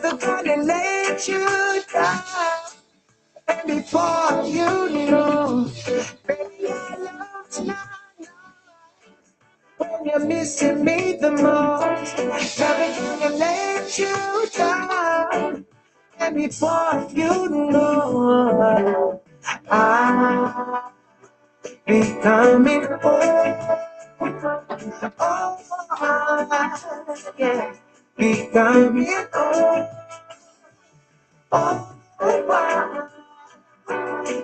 the kind that let you down. And before you know, baby, I love tonight. When you're missing me the most, never gonna let you down. And before you know, I'll be coming home. Oh, yeah, be coming home. Oh,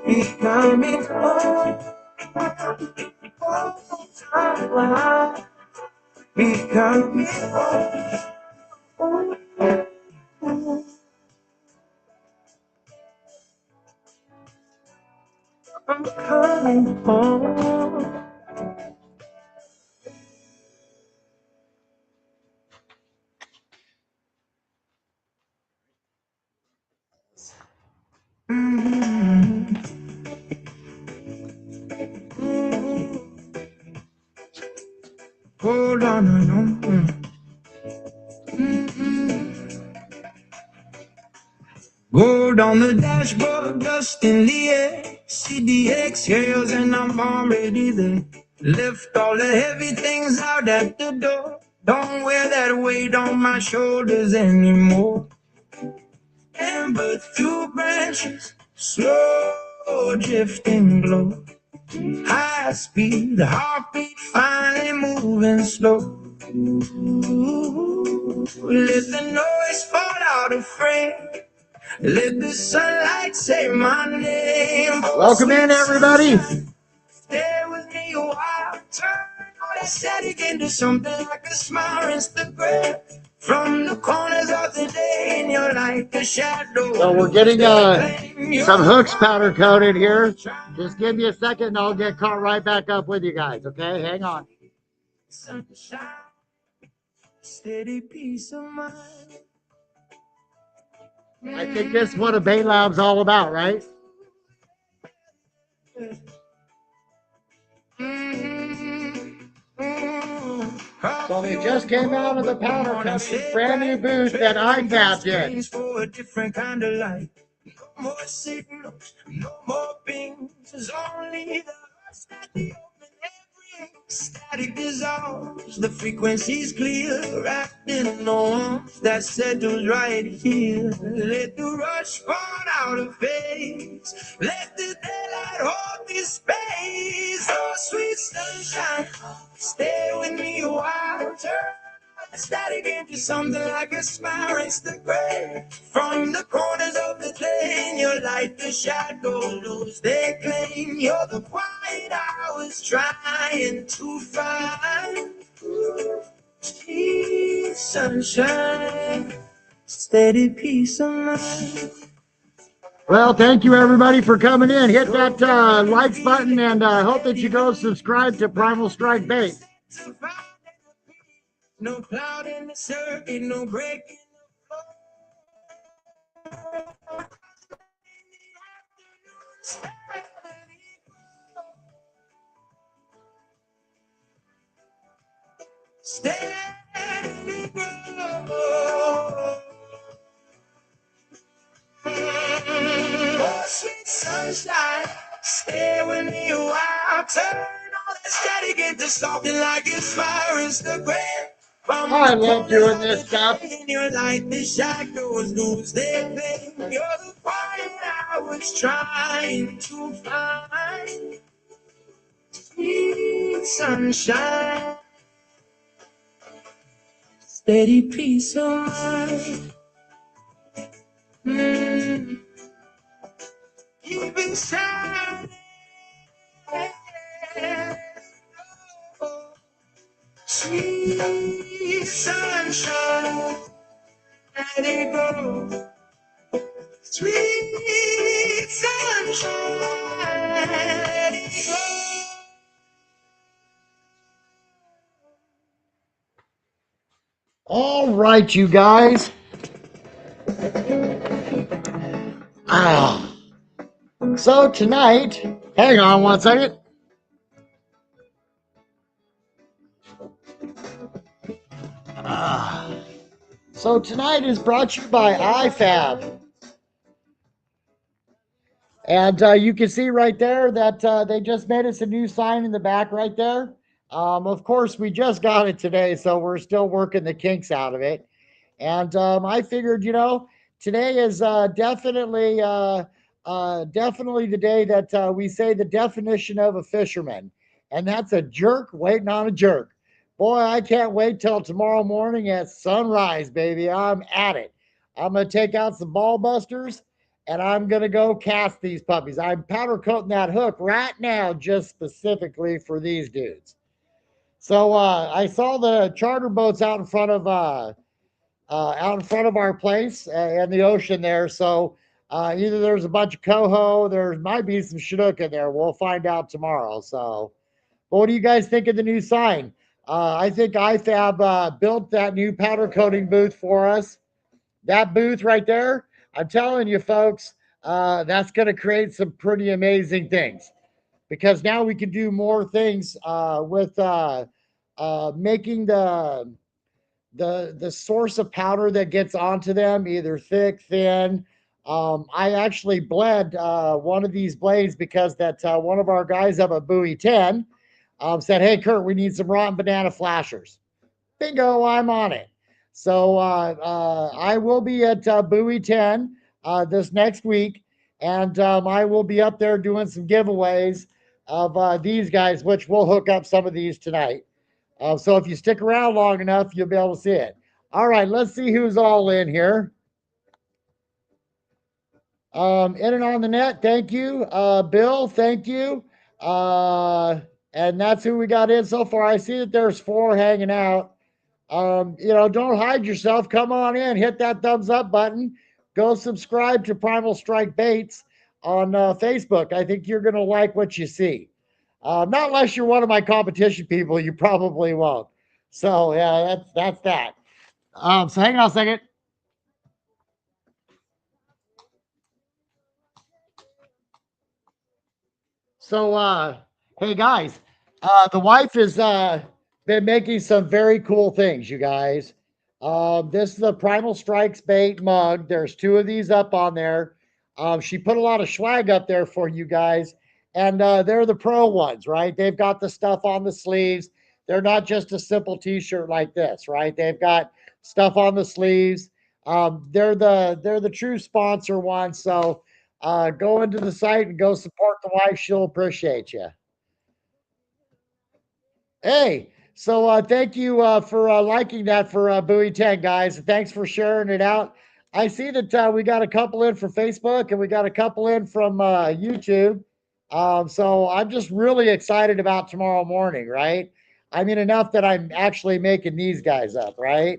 be coming home. Oh, be coming home. I'm coming home. Hold on. Gold on the dashboard, dust in the air. See the exhales and I'm already there. Lift all the heavy things out at the door. Don't wear that weight on my shoulders anymore. Amber through branches, slow drifting glow. High speed, heartbeat finally moving slow. Ooh, let the noise fall out of frame. Let the sunlight say my name. Welcome in, everybody. Stay with me a while. Turn all that static into something like a smile. Rinse the breath from the corners of the day in your light, the shadow. So we're getting some hooks powder coated here. Just give me a second and I'll get caught right back up with you guys, okay? Hang on. Sunshine, steady peace of mind. I think this is what a Bay Lab's all about, right? So they just came out of the powder company, brand new booth that IFAB did. For a different kind of light. No more signals, no more pings. There's only the hearts that the open every static dissolves. The frequency's clear, wrapped in the warmth that settles right here. Let the rush burn out of phase. Let the daylight hold this space. Oh, sweet sunshine, stay with me a while. Turn the static into something like a smile. Rinse the gray from the corners of the day. In your light, the shadows lose their claim. You're the quiet I was trying to find. Sweet sunshine, steady peace of mind. Well, thank you everybody for coming in. Hit that like button and hope that you go subscribe to Primal Strike Bait. No cloud in the circuit, no break in the flow. Steady grow. Oh, sweet sunshine, stay with me a while. Turn all that static into something like a fire. It's the grand. I love doing this stuff. In your light, the shadows lose their pain. You're the quiet I was trying to find. Sweet sunshine, steady peace of mind. Keep it shining. Sweet sunshine, let it go. Sweet sunshine, let it go. All right, you guys. So tonight, hang on one second. So tonight is brought to you by iFab. And you can see right there that they just made us a new sign in the back right there. Of course, we just got it today, so we're still working the kinks out of it. And I figured, today is definitely the day that we say the definition of a fisherman, and that's a jerk waiting on a jerk. Boy, I can't wait till tomorrow morning at sunrise, baby. I'm at it. I'm gonna take out some ball busters and I'm gonna go cast these puppies. I'm powder coating that hook right now, just specifically for these dudes. So I saw the charter boats out in front of our place and the ocean there. So either there's a bunch of coho, there might be some chinook in there. We'll find out tomorrow. So, but what do you guys think of the new sign? I think IFAB built that new powder coating booth for us. That booth right there, I'm telling you, folks, that's going to create some pretty amazing things because now we can do more things with making the source of powder that gets onto them, either thick, thin. I actually bled one of these blades because that one of our guys up at Buoy 10 said, "Hey, Kurt, we need some rotten banana flashers." Bingo, I'm on it. So I will be at Buoy 10 this next week, and I will be up there doing some giveaways of these guys, which we'll hook up some of these tonight. So if you stick around long enough, you'll be able to see it. All right, let's see who's all in here. In and on the net, thank you. Bill, thank you. Uh, and that's who we got in so far. I see that there's 4 hanging out. Don't hide yourself. Come on in, hit that thumbs up button. Go subscribe to Primal Strike Baits on Facebook. I think you're going to like what you see. Not unless you're one of my competition people, you probably won't. So yeah, that's that. So hang on a second. So hey guys, the wife has been making some very cool things, you guys. This is a Primal Strikes bait mug. There's 2 of these up on there. She put a lot of swag up there for you guys, and they're the pro ones, right? They've got the stuff on the sleeves. They're not just a simple T-shirt like this, right? They've got stuff on the sleeves. They're the true sponsor ones. So go into the site and go support the wife. She'll appreciate you. Hey, so thank you for liking that for Buoy 10, guys. Thanks for sharing it out. I see that we got a couple in from Facebook and we got a couple in from YouTube. So I'm just really excited about tomorrow morning, right? I mean, enough that I'm actually making these guys up, right?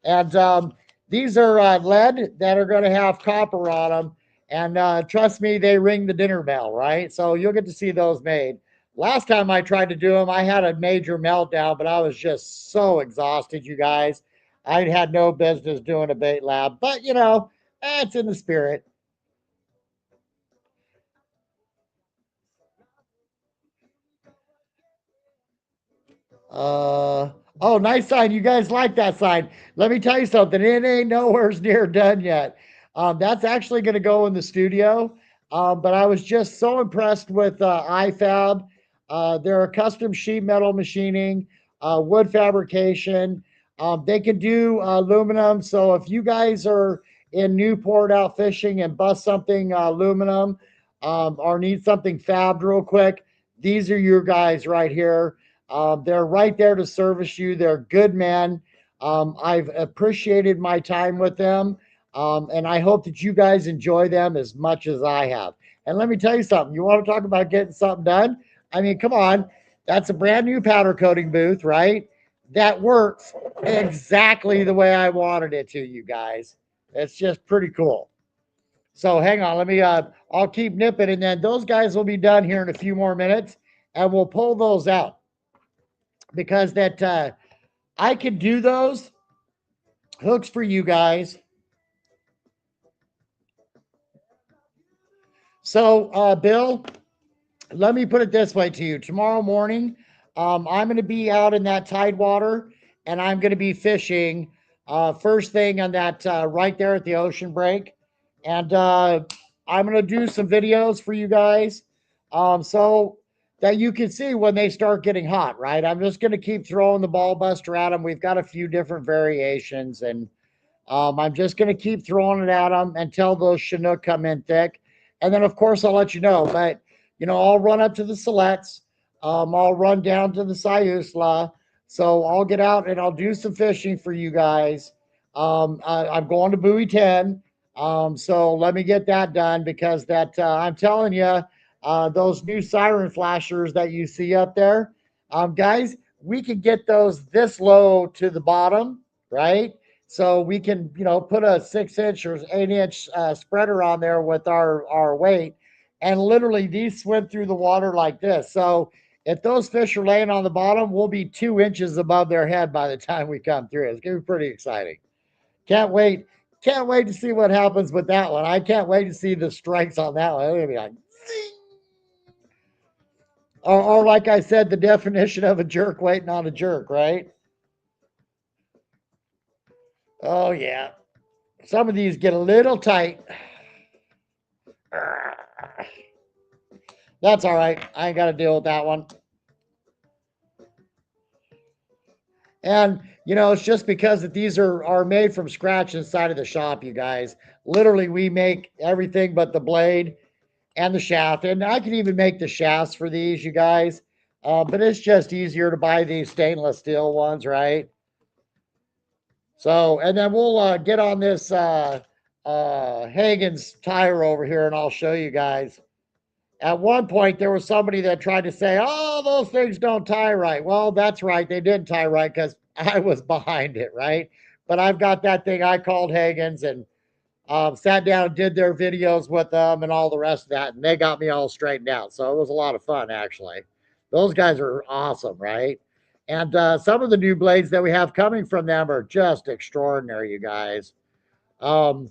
And these are lead that are going to have copper on them. And trust me, they ring the dinner bell, right? So you'll get to see those made. Last time I tried to do them, I had a major meltdown, but I was just so exhausted, you guys. I had no business doing a bait lab, but it's in the spirit. Oh, nice sign. You guys like that sign. Let me tell you something. It ain't nowhere near done yet. That's actually going to go in the studio. But I was just so impressed with iFab. They're a custom sheet metal machining, wood fabrication. They can do aluminum. So if you guys are in Newport out fishing and bust something aluminum or need something fabbed real quick, these are your guys right here. They're right there to service you. They're good men. I've appreciated my time with them. And I hope that you guys enjoy them as much as I have. And let me tell you something. You want to talk about getting something done? I mean, come on. That's a brand new powder coating booth, right? That works exactly the way I wanted it to, you guys. It's just pretty cool. So hang on. I'll keep nipping. And then those guys will be done here in a few more minutes. And we'll pull those out because I can do those hooks for you guys. So, Bill, let me put it this way to you. Tomorrow morning, I'm going to be out in that tidewater and I'm going to be fishing first thing on that right there at the ocean break. And I'm going to do some videos for you guys so that you can see when they start getting hot, right? I'm just going to keep throwing the ball buster at them. We've got a few different variations, and I'm just going to keep throwing it at them until those Chinook come in thick. And then, of course, I'll let you know. But, I'll run up to the Silex. I'll run down to the Siusla. So I'll get out and I'll do some fishing for you guys. I'm going to Buoy 10. So let me get that done because I'm telling you, those new siren flashers that you see up there, guys, we can get those this low to the bottom, right? So we can, put a 6 inch or 8 inch spreader on there with our weight, and literally these swim through the water like this. So if those fish are laying on the bottom, we'll be 2 inches above their head by the time we come through. It's gonna be pretty exciting. Can't wait. Can't wait to see what happens with that one. I can't wait to see the strikes on that one. It's gonna be like, zing. Or like I said, the definition of a jerk waiting on a jerk, right? Oh yeah. Some of these get a little tight. That's all right. I ain't got to deal with that one. And it's just because that these are made from scratch inside of the shop, you guys. Literally, we make everything but the blade and the shaft, and I can even make the shafts for these, you guys. But it's just easier to buy these stainless steel ones, right? So, and then we'll get on this Hagen's tire over here, and I'll show you guys. At one point, there was somebody that tried to say, "Oh, those things don't tie right." Well, that's right. They didn't tie right because I was behind it, right? But I've got that thing. I called Hagen's and sat down and did their videos with them and all the rest of that. And they got me all straightened out. So it was a lot of fun, actually. Those guys are awesome, right? And some of the new blades that we have coming from them are just extraordinary, you guys. Um,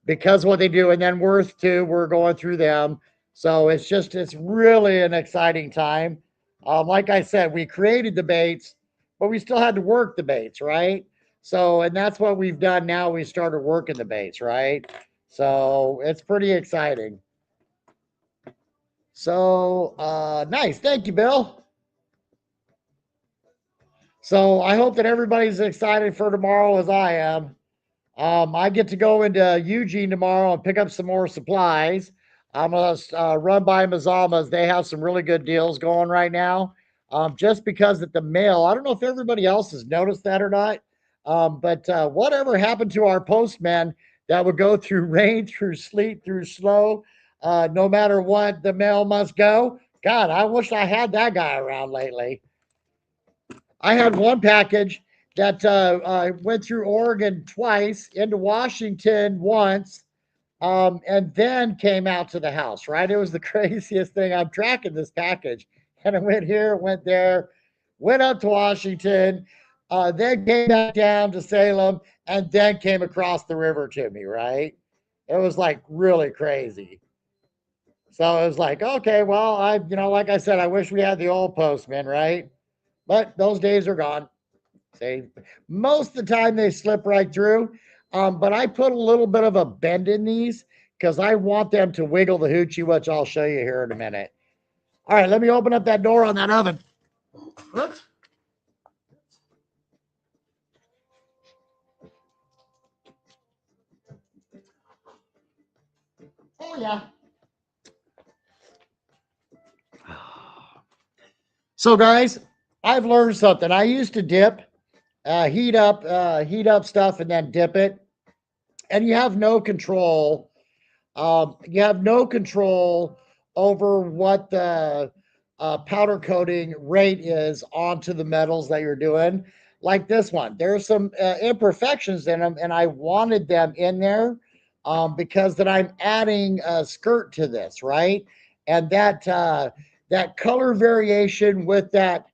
because what they do, and then Worth too, we're going through them. So it's really an exciting time. Like I said, we created the baits, but we still had to work the baits, right? So, and that's what we've done now. We started working the baits, right? So it's pretty exciting. So nice. Thank you, Bill. So I hope that everybody's excited for tomorrow as I am. I get to go into Eugene tomorrow and pick up some more supplies. I'm going to run by Mazama's. They have some really good deals going right now. Just because at the mail, I don't know if everybody else has noticed that or not, but whatever happened to our postman that would go through rain, through sleet, through snow, no matter what, the mail must go. God, I wish I had that guy around lately. I had one package that went through Oregon twice, into Washington once, and then came out to the house, right? It was the craziest thing. I'm tracking this package, and it went here, went there, went up to Washington, then came back down to Salem, and then came across the river to me, right? It was like really crazy. So it was like, okay, well, like I said, I wish we had the old postman, right? But those days are gone. Say most of the time they slip right through. But I put a little bit of a bend in these because I want them to wiggle the hoochie, which I'll show you here in a minute. All right, let me open up that door on that oven. Oops. Oh yeah. So guys, I've learned something. I used to dip, heat up stuff, and then dip it, and you have no control. You have no control over what the powder coating rate is onto the metals that you're doing. Like this one, there's some imperfections in them, and I wanted them in there because that I'm adding a skirt to this, right? And that color variation with that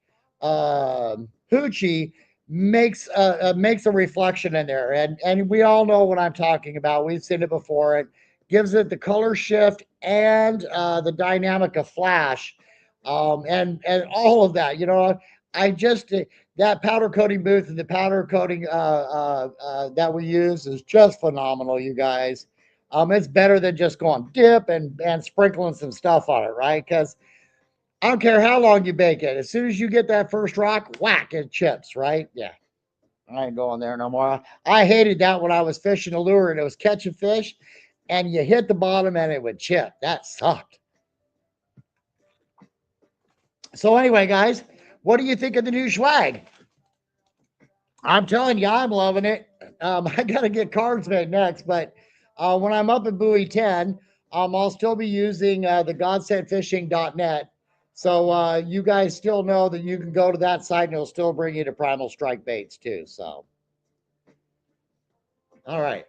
hoochie makes a reflection in there, and we all know what I'm talking about. We've seen it before. It gives it the color shift and the dynamic of flash, and all of that. I just that powder coating booth and the powder coating that we use is just phenomenal, you guys. It's better than just going dip and sprinkling some stuff on it, right? Because I don't care how long you bake it. As soon as you get that first rock, whack, it chips, right? Yeah. I ain't going there no more. I hated that when I was fishing a lure and it was catching fish and you hit the bottom and it would chip. That sucked. So, anyway, guys, what do you think of the new swag? I'm telling you, I'm loving it. I got to get cards made next, but when I'm up at Buoy 10, I'll still be using the godsendfishing.net. So you guys still know that you can go to that site and it'll still bring you to Primal Strike baits too. So, all right.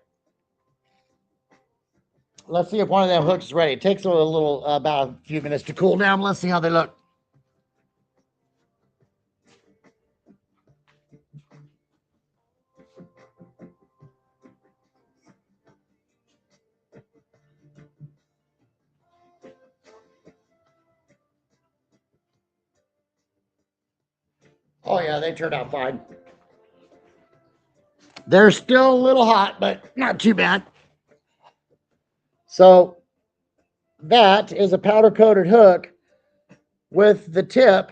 Let's see if one of them hooks is ready. It takes a little about a few minutes to cool down. Let's see how they look. Oh, yeah, they turned out fine. They're still a little hot, but not too bad. So that is a powder coated hook with the tip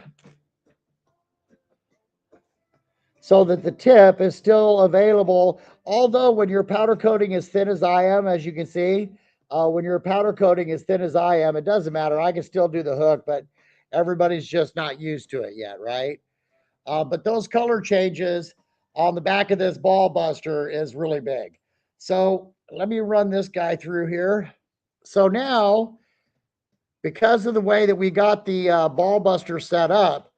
so that the tip is still available. Although when your powder coating as thin as I am, as you can see, when your powder coating as thin as I am, it doesn't matter. I can still do the hook, but everybody's just not used to it yet, right? But those color changes on the back of this ball buster is really big. So let me run this guy through here. So now, because of the way that we got the ball buster set up,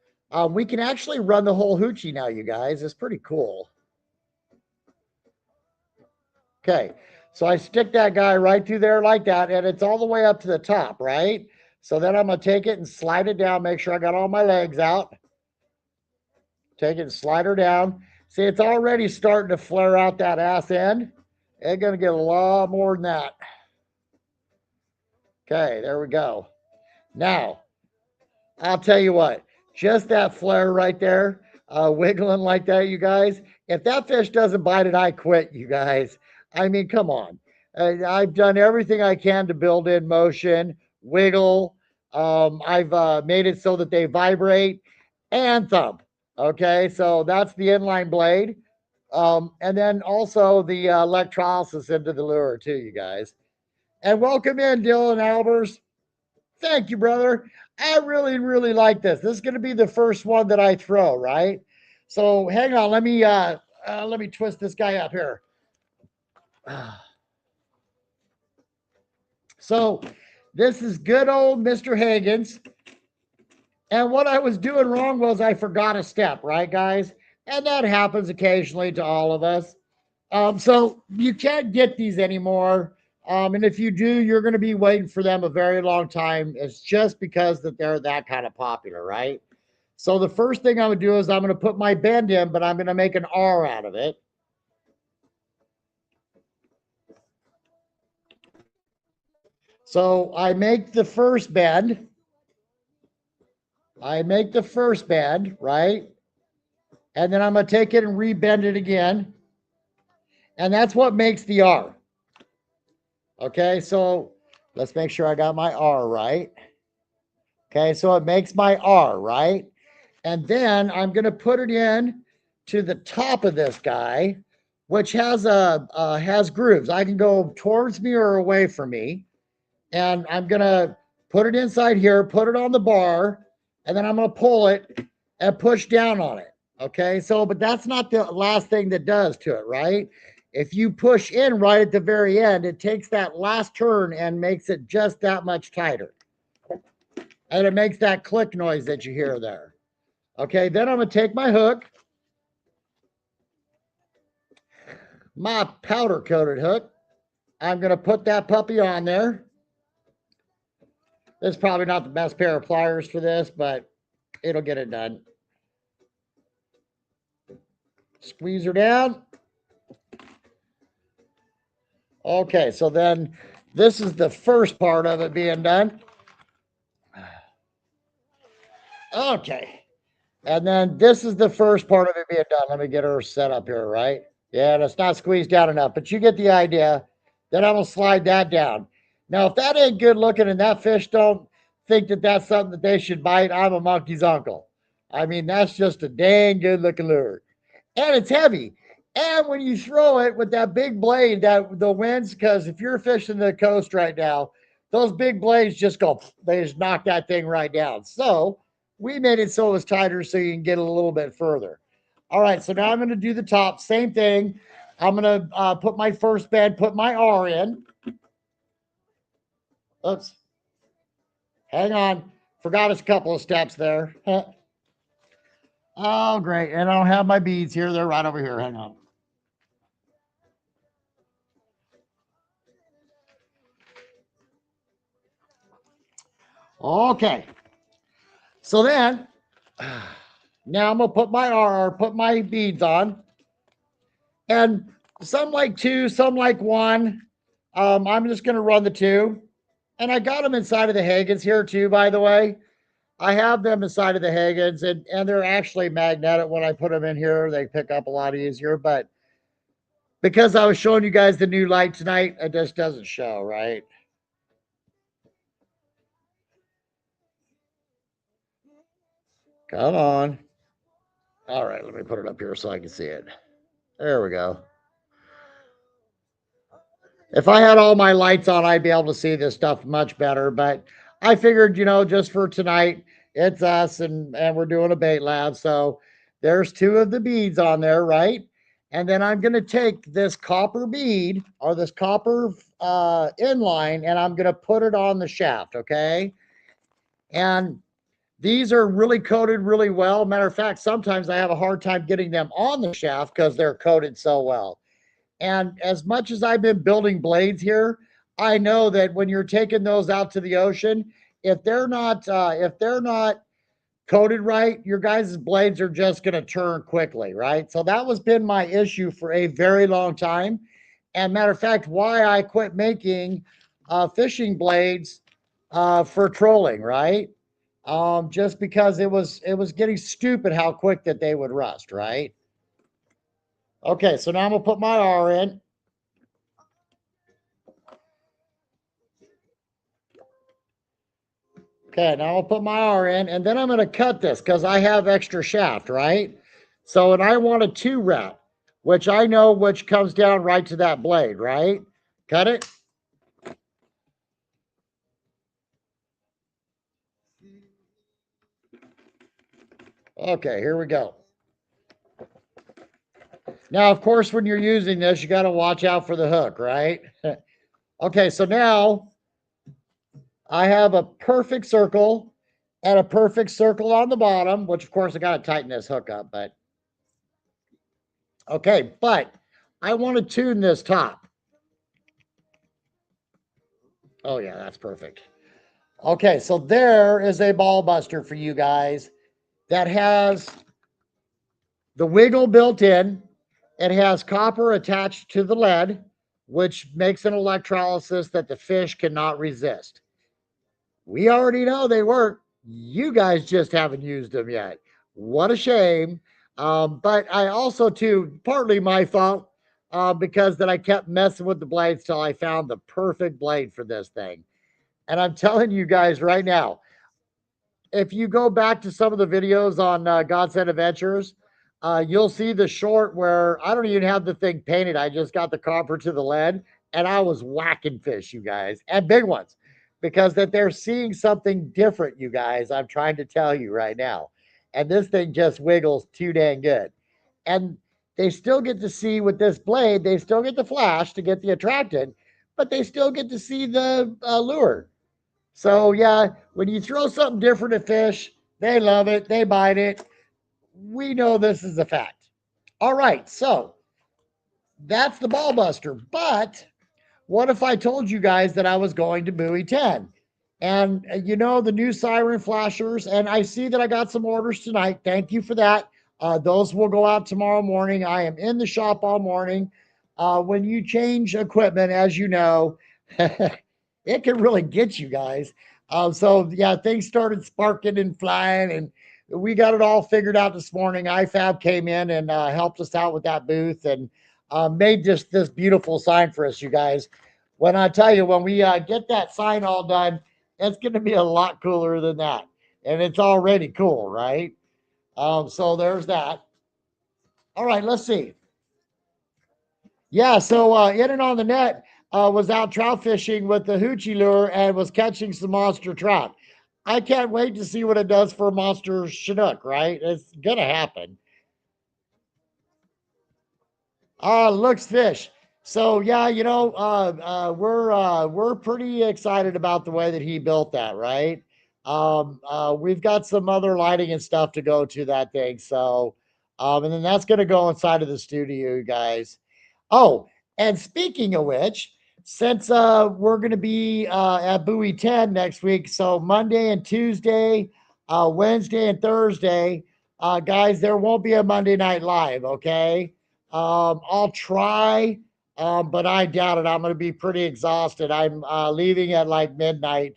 we can actually run the whole hoochie now, you guys. It's pretty cool. Okay, so I stick that guy right through there like that, and it's all the way up to the top, right? So then I'm going to take it and slide it down, make sure I got all my legs out. Take it and slide her down. See, it's already starting to flare out that ass end. It's going to get a lot more than that. Okay, there we go. Now, I'll tell you what, just that flare right there, wiggling like that, you guys. If that fish doesn't bite it, I quit, you guys. I mean, come on. I've done everything I can to build in motion, wiggle. I've made it so that they vibrate and thump. Okay, so that's the inline blade. And then also the electrolysis into the lure, too, you guys. And welcome in, Dylan Albers. Thank you, brother. I really, really like this. This is going to be the first one that I throw, right? So hang on. Let me twist this guy up here. So this is good old Mr. Higgins. And what I was doing wrong was I forgot a step, right, guys? And that happens occasionally to all of us. So you can't get these anymore. And if you do, you're going to be waiting for them a very long time. It's just because that they're that kind of popular, right? So the first thing I'm going to do is I'm going to put my bend in, but I'm going to make an R out of it. So I make the first bend. I make the first bend, right? And then I'm going to take it and rebend it again. And that's what makes the R. Okay, so let's make sure I got my R right. Okay, so it makes my R, right? And then I'm going to put it in to the top of this guy, which has grooves. I can go towards me or away from me. And I'm going to put it inside here, put it on the bar, and then I'm going to pull it and push down on it. Okay, so, but that's not the last thing that does to it, right? If you push in right at the very end, it takes that last turn and makes it just that much tighter. And it makes that click noise that you hear there. Okay, then I'm going to take my hook, my powder coated hook. I'm going to put that puppy on there. This is probably not the best pair of pliers for this, but it'll get it done. Squeeze her down. Okay, so then this is the first part of it being done. Okay. And then this is the first part of it being done. Let me get her set up here, right? Yeah, and it's not squeezed down enough, but you get the idea. Then I'm gonna slide that down. Now, if that ain't good looking and that fish don't think that that's something that they should bite, I'm a monkey's uncle. I mean, that's just a dang good looking lure, and it's heavy. And when you throw it with that big blade, that the winds, because if you're fishing the coast right now, those big blades just go, they just knock that thing right down. So we made it so it was tighter so you can get a little bit further. All right, so now I'm going to do the top. Same thing. I'm going to put my first bed, put my R in. Oops. Hang on. Forgot a couple of steps there. Oh, great. And I don't have my beads here. They're right over here. Hang on. Okay. So then, now I'm going to put my R, put my beads on. And some like two, some like one. I'm just going to run the two. And I got them inside of the Hagens here too, by the way. I have them inside of the Hagens, and they're actually magnetic. When I put them in here, they pick up a lot easier. But because I was showing you guys the new light tonight, it just doesn't show, right? Come on. All right, let me put it up here so I can see it. There we go. If I had all my lights on, I'd be able to see this stuff much better. But I figured, just for tonight, it's us and we're doing a bait lab. So there's two of the beads on there, right? And then I'm going to take this copper bead or this copper inline and I'm going to put it on the shaft, okay? And these are really coated really well. Matter of fact, sometimes I have a hard time getting them on the shaft because they're coated so well. And as much as I've been building blades here, I know that when you're taking those out to the ocean, if they're not coated right, your guys' blades are just going to turn quickly, right? So that was been my issue for a very long time. And matter of fact, why I quit making fishing blades for trolling, right? Just because it was getting stupid how quick that they would rust, right? Okay, so now I'm gonna put my R in. Okay, now I'll put my R in, and then I'm going to cut this because I have extra shaft, right? So, and I want a 2 rep, which I know which comes down right to that blade, right? Cut it. Okay, here we go. Now, of course, when you're using this, you got to watch out for the hook, right? Okay, so now I have a perfect circle and a perfect circle on the bottom, which of course I got to tighten this hook up, but okay, but I want to tune this top. Oh yeah, that's perfect. Okay, so there is a ball buster for you guys that has the wiggle built in. It has copper attached to the lead, which makes an electrolysis that the fish cannot resist. We already know they work. You guys just haven't used them yet. What a shame. But I also, too, partly my fault because that I kept messing with the blades till I found the perfect blade for this thing. And I'm telling you guys right now, if you go back to some of the videos on Godsend Adventures, you'll see the short where I don't even have the thing painted. I just got the copper to the lead and I was whacking fish, you guys, and big ones because that they're seeing something different, you guys. I'm trying to tell you right now. And this thing just wiggles too dang good. And they still get to see with this blade, they still get the flash to get the attractant, but they still get to see the lure. So yeah, when you throw something different at fish, they love it, they bite it. We know this is a fact. All right, so that's the ball buster. But what if I told you guys that I was going to Buoy 10? And the new siren flashers, and I see that I got some orders tonight. Thank you for that. Those will go out tomorrow morning. I am in the shop all morning. When you change equipment, as you know, it can really get you guys. So yeah, things started sparking and flying, and we got it all figured out this morning. IFAB came in and helped us out with that booth and made this beautiful sign for us, you guys. When I tell you, when we get that sign all done, it's going to be a lot cooler than that, and it's already cool, right? So there's that. All right, let's see. Yeah, so in and on the net was out trout fishing with the hoochie lure and was catching some monster trout. I can't wait to see what it does for monster chinook, right? It's gonna happen. Looks fish. So yeah, we're pretty excited about the way that he built that, right? We've got some other lighting and stuff to go to that thing. So, and then that's gonna go inside of the studio, you guys. Oh, and speaking of which, since we're going to be at Buoy 10 next week, so Monday and Tuesday, Wednesday and Thursday, guys, there won't be a Monday night live, okay? I'll try, but I doubt it. I'm going to be pretty exhausted. I'm leaving at like midnight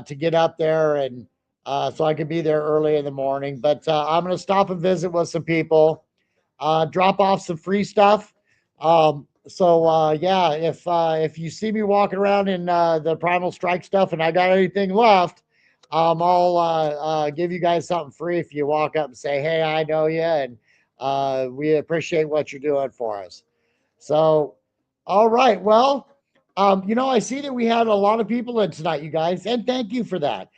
to get up there and so I could be there early in the morning. But I'm going to stop and visit with some people, drop off some free stuff. Yeah, if you see me walking around in the Primal Strike stuff and I got anything left, I'll give you guys something free if you walk up and say, "Hey, I know you, and we appreciate what you're doing for us." So, all right, well, I see that we had a lot of people in tonight, you guys, and thank you for that.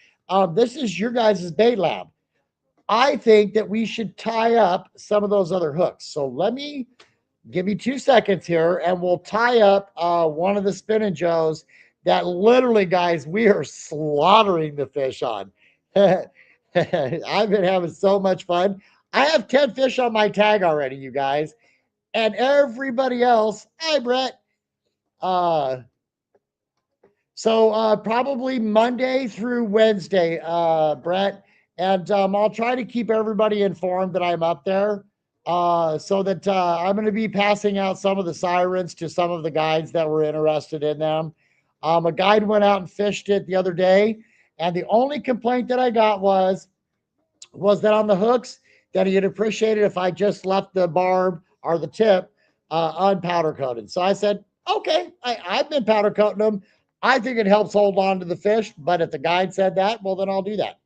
This is your guys' bait lab. I think that we should tie up some of those other hooks. So let me give me 2 seconds here and we'll tie up one of the spinning joes that literally, guys, we are slaughtering the fish on. I've been having so much fun. I have 10 fish on my tag already, you guys, and everybody else. Hi, Brett. Uh, probably Monday through Wednesday, Brett, and I'll try to keep everybody informed that I'm up there, so that I'm going to be passing out some of the sirens to some of the guides that were interested in them. A guide went out and fished it the other day, and the only complaint that I got was that on the hooks that he'd appreciate it if I just left the barb or the tip unpowder coated. So I said, okay, I've been powder coating them. I think it helps hold on to the fish, but if the guide said that, well, then I'll do that.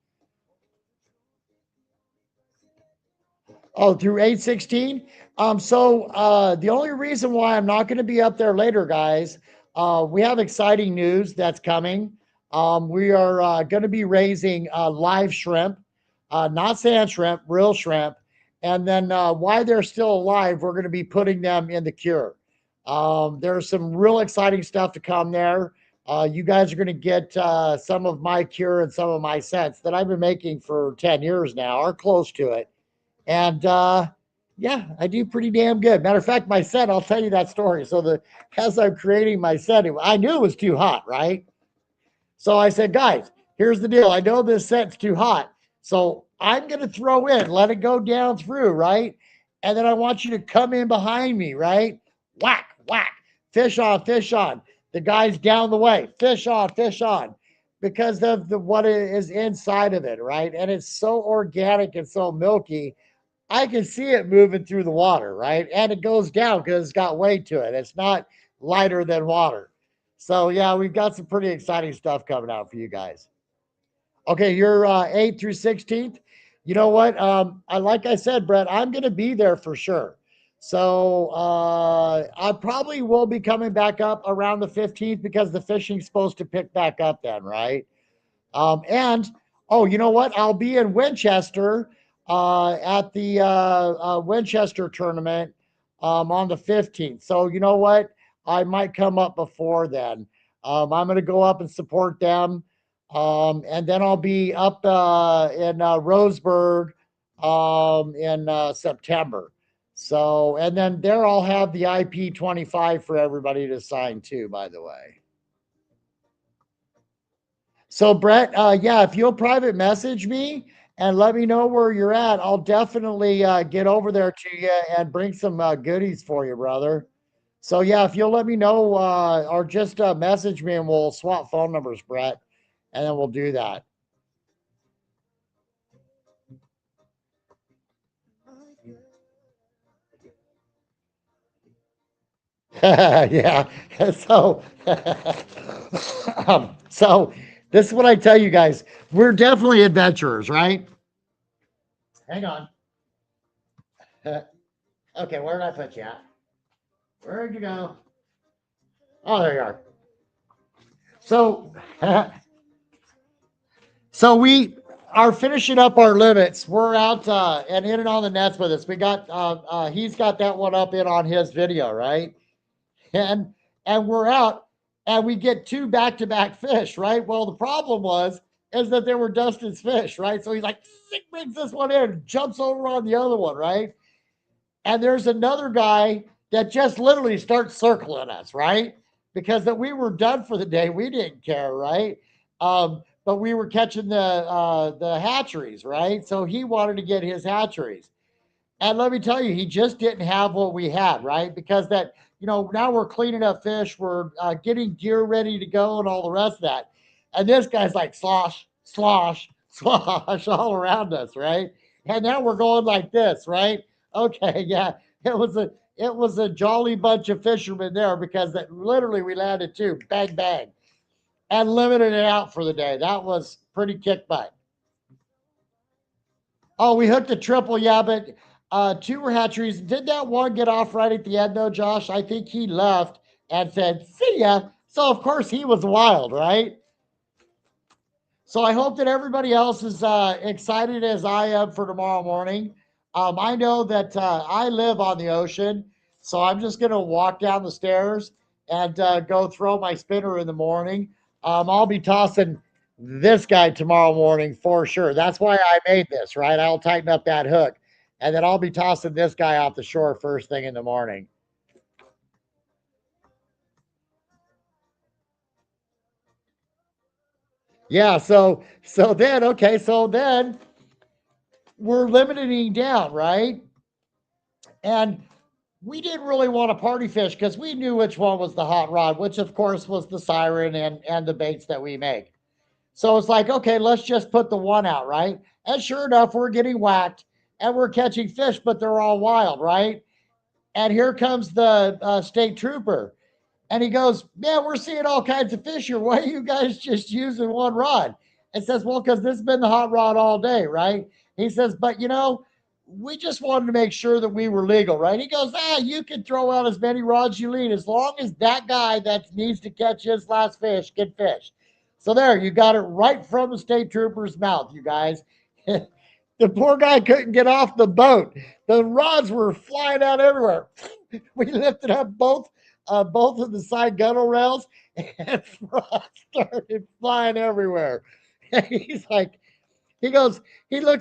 Oh, through 816. The only reason why I'm not going to be up there later, guys, we have exciting news that's coming. We are going to be raising live shrimp, not sand shrimp, real shrimp. And then while they're still alive, we're going to be putting them in the cure. There's some real exciting stuff to come there. You guys are going to get some of my cure and some of my scents that I've been making for 10 years now, or close to it. And yeah, I do pretty damn good. Matter of fact, my set, I'll tell you that story. So as I'm creating my set, I knew it was too hot, right? So I said, guys, here's the deal. I know this set's too hot. So I'm gonna throw in, let it go down through, right? And then I want you to come in behind me, right? Whack, whack, fish on, fish on. The guy's down the way, fish on, fish on. Because of the what is inside of it, right? And it's so organic and so milky I can see it moving through the water, right? And it goes down because it's got weight to it. It's not lighter than water. So yeah, we've got some pretty exciting stuff coming out for you guys. Okay, you're 8th through 16th. You know what? Like I said, Brett, I'm going to be there for sure. So I probably will be coming back up around the 15th because the fishing's supposed to pick back up then, right? And oh, you know what? I'll be in Winchester at the Winchester tournament on the 15th. So you know what? I might come up before then. I'm going to go up and support them. And then I'll be up in Roseburg in September. So, and then there I'll have the IP 25 for everybody to sign too, by the way. So Brett, yeah, if you'll private message me and let me know where you're at, I'll definitely get over there to you and bring some goodies for you, brother. So yeah, if you'll let me know or just message me and we'll swap phone numbers, Brett, and then we'll do that. Yeah. So, so this is what I tell you guys. We're definitely adventurers, right? Hang on. Okay, where did I put you at? Where'd you go? Oh, there you are. So, so we are finishing up our limits. We're out and in and on the nets with us. We got he's got that one up in on his video, right? And we're out and we get two back-to-back fish, right? Well, the problem was is that they were Dustin's fish, right? So he's like, brings this one in, jumps over on the other one, right? And there's another guy that just literally starts circling us, right? Because that we were done for the day. We didn't care, right? But we were catching the hatcheries, right? So he wanted to get his hatcheries. And let me tell you, he just didn't have what we had, right? Because that, now we're cleaning up fish, we're getting gear ready to go, and all the rest of that. And this guy's like slosh, slosh, slosh all around us, right? And now we're going like this, right? Okay, yeah, it was a jolly bunch of fishermen there because that literally we landed two, bang bang, and limited it out for the day. That was pretty kick butt. Oh, we hooked a triple, yeah, but two were hatcheries. Did that one get off right at the end though, Josh? I think he left and said, "See ya." So of course he was wild, right? So I hope that everybody else is excited as I am for tomorrow morning. I know that I live on the ocean, so I'm just going to walk down the stairs and go throw my spinner in the morning. I'll be tossing this guy tomorrow morning for sure. That's why I made this, right? I'll tighten up that hook, and then I'll be tossing this guy off the shore first thing in the morning. Yeah, so then okay, so then we're limiting down, right? And we didn't really want to party fish because we knew which one was the hot rod, which of course was the siren and the baits that we make. So it's like, okay, let's just put the one out, right? And sure enough, we're getting whacked and we're catching fish, but they're all wild, right? And here comes the state trooper. And he goes, "Man, we're seeing all kinds of fish here. Why are you guys just using one rod?" And says, "Well, because this has been the hot rod all day, right?" He says, "But we just wanted to make sure that we were legal, right?" He goes, "You can throw out as many rods you need as long as that guy that needs to catch his last fish can fish." So there, you got it right from the state trooper's mouth, you guys. The poor guy couldn't get off the boat. The rods were flying out everywhere. We lifted up both of the side gunnel rails, and rods started flying everywhere. And he's like, he looks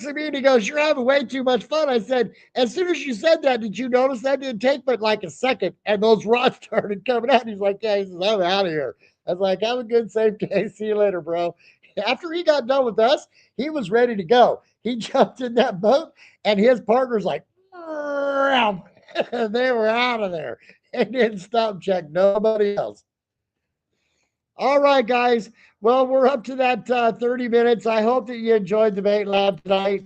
at me and he goes, "You're having way too much fun." I said, "As soon as you said that, did you notice that didn't take but like a second, and those rods started coming out?" He's like, "Yeah." He says, "I'm out of here." I was like, "Have a good, safe day. See you later, bro." After he got done with us, he was ready to go. He jumped in that boat, and his partner's like, they were out of there. They didn't stop check nobody else. All right, guys. Well, we're up to that 30 minutes. I hope that you enjoyed the bait lab tonight.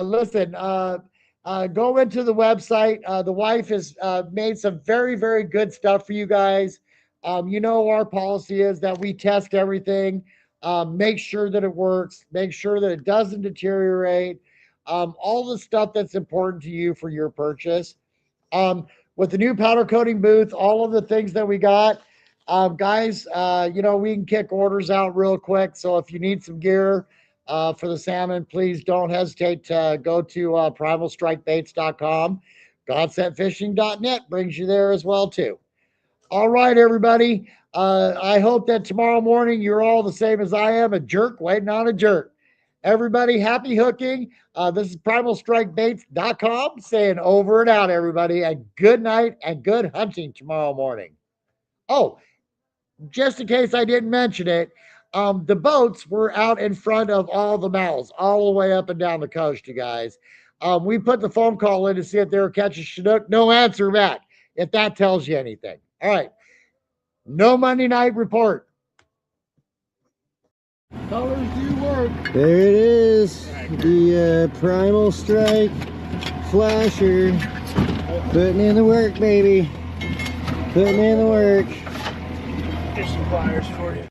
Listen, go into the website. The wife has made some very, very good stuff for you guys. Our policy is that we test everything, make sure that it works, make sure that it doesn't deteriorate, all the stuff that's important to you for your purchase. With the new powder coating booth, all of the things that we got, guys, we can kick orders out real quick. So if you need some gear for the salmon, please don't hesitate to go to primalstrikebaits.com. Godsentfishing.net brings you there as well too. All right, everybody. I hope that tomorrow morning you're all the same as I am, a jerk waiting on a jerk. Everybody, happy hooking. This is primalstrikebaits.com saying over and out, everybody, and good night and good hunting tomorrow morning. Oh, just in case I didn't mention it, the boats were out in front of all the mouths, all the way up and down the coast, you guys. We put the phone call in to see if they were catching Chinook. No answer back, if that tells you anything. All right. No Monday night report. Colors do work. There it is, the Primal Strike flasher, putting in the work, baby. Putting in the work. Get some pliers for you.